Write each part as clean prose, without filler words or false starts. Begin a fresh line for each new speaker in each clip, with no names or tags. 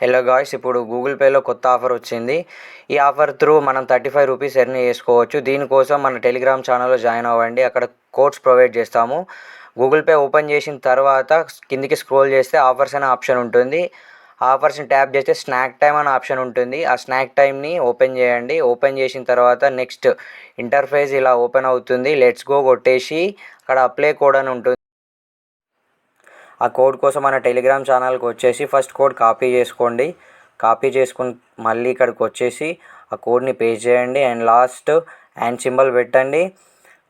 Hello guys, ఇప్పుడు Google పేలో కొత్త ఆఫర్ వచ్చింది. ఈ ఆఫర్ త్రూ మనం 35 రూపీస్ ఎర్న్ చేసుకోవచ్చు. దీనికోసం మన టెలిగ్రామ్ ఛానల్లో జాయిన్ అవ్వండి. అక్కడ కోడ్స్ ప్రొవైడ్ చేస్తాము. గూగుల్ పే ఓపెన్ చేసిన తర్వాత కిందికి స్క్రోల్ చేస్తే ఆఫర్స్ అనే ఆప్షన్ ఉంటుంది. ఆఫర్స్ని ట్యాప్ చేస్తే స్నాక్ టైం అనే ఆప్షన్ ఉంటుంది. ఆ స్నాక్ టైంని ఓపెన్ చేయండి. ఓపెన్ చేసిన తర్వాత నెక్స్ట్ ఇంటర్ఫేస్ ఇలా ఓపెన్ అవుతుంది. లెట్స్ గో కొట్టేసి అక్కడ అప్లై కోడ్ అని ఉంటుంది. ఆ కోడ్ కోసం మన టెలిగ్రామ్ ఛానల్కి వచ్చేసి ఫస్ట్ కోడ్ కాపీ చేసుకోండి. కాపీ చేసుకుని మళ్ళీ ఇక్కడికి వచ్చేసి ఆ కోడ్ని పేస్ట్ చేయండి అండ్ లాస్ట్ అండ్ సింబల్ పెట్టండి.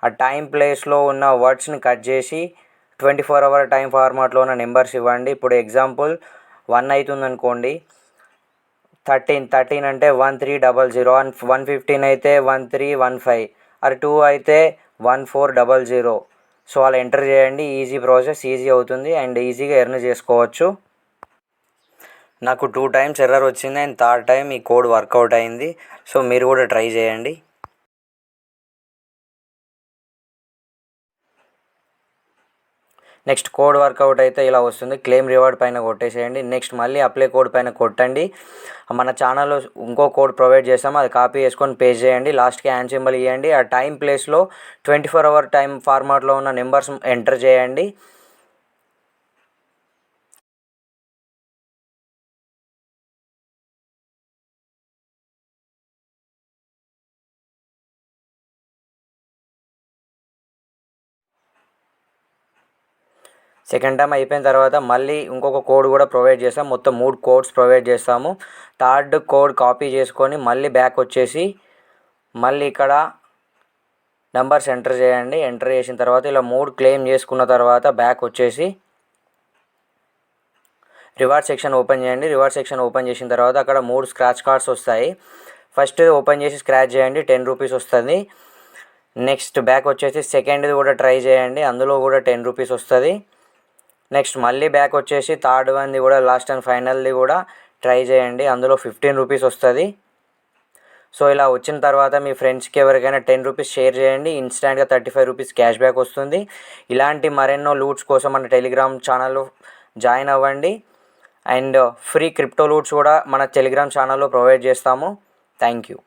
ఆ టైం ప్లేస్లో ఉన్న వర్డ్స్ని కట్ చేసి 24 అవర్ టైం ఫార్మాట్లో ఉన్న నెంబర్స్ ఇవ్వండి. ఇప్పుడు ఎగ్జాంపుల్ 1 అవుతుంది అనుకోండి. 13 అంటే 1300 అండ్ 115 అయితే 1315 అది 2 అయితే 1400. సో అలా ఎంటర్ చేయండి. ఈజీ ప్రాసెస్, ఈజీ అవుతుంది అండ్ ఈజీగా ఎర్న్ చేసుకోవచ్చు. నాకు 2 టైమ్స్ ఎర్రర్ వచ్చింది అండ్ థర్డ్ టైం ఈ కోడ్ వర్కౌట్ అయింది. సో మీరు కూడా ట్రై చేయండి. నెక్స్ట్ కోడ్ వర్కౌట్ అయితే ఇలా వస్తుంది. క్లెయిమ్ రివార్డ్ పైన కొట్టేసేయండి. నెక్స్ట్ మళ్ళీ అప్లై కోడ్ పైన కొట్టండి. మన ఛానల్లో ఇంకో కోడ్ ప్రొవైడ్ చేస్తాము, అది కాపీ చేసుకొని పేస్ట్ చేయండి. లాస్ట్కి హ్యాండ్ సింబల్ ఇవ్వండి. ఆ టైం ప్లేస్లో 24 అవర్ టైం ఫార్మాట్లో ఉన్న నెంబర్స్ ఎంటర్ చేయండి. సెకండ్ టైం అయిపోయిన తర్వాత మళ్ళీ ఇంకొక కోడ్ కూడా ప్రొవైడ్ చేస్తాం. మొత్తం 3 కోడ్స్ ప్రొవైడ్ చేస్తాము. థర్డ్ కోడ్ కాపీ చేసుకొని మళ్ళీ బ్యాక్ వచ్చేసి మళ్ళీ ఇక్కడ నెంబర్స్ ఎంటర్ చేయండి. ఎంటర్ చేసిన తర్వాత ఇలా 3 క్లెయిమ్ చేసుకున్న తర్వాత బ్యాక్ వచ్చేసి రివార్డ్ సెక్షన్ ఓపెన్ చేయండి. రివార్డ్ సెక్షన్ ఓపెన్ చేసిన తర్వాత అక్కడ 3 స్క్రాచ్ కార్డ్స్ వస్తాయి. ఫస్ట్ ఓపెన్ చేసి స్క్రాచ్ చేయండి, 10 రూపీస్ వస్తుంది. నెక్స్ట్ బ్యాక్ వచ్చేసి సెకండ్ది కూడా ట్రై చేయండి, అందులో కూడా 10 రూపీస్ వస్తుంది. నెక్స్ట్ మళ్ళీ బ్యాక్ వచ్చేసి థర్డ్ వన్ది కూడా లాస్ట్ అండ్ ఫైనల్ది కూడా ట్రై చేయండి, అందులో 15 రూపీస్ వస్తుంది. సో ఇలా వచ్చిన తర్వాత మీ ఫ్రెండ్స్కి ఎవరికైనా 10 రూపీస్ షేర్ చేయండి. ఇన్స్టాంట్గా 35 రూపీస్ క్యాష్ బ్యాక్ వస్తుంది. ఇలాంటి మరెన్నో లూట్స్ కోసం మన టెలిగ్రామ్ ఛానల్లో జాయిన్ అవ్వండి. అండ్ ఫ్రీ క్రిప్టో లూట్స్ కూడా మన టెలిగ్రామ్ ఛానల్లో ప్రొవైడ్ చేస్తాము. Thank you.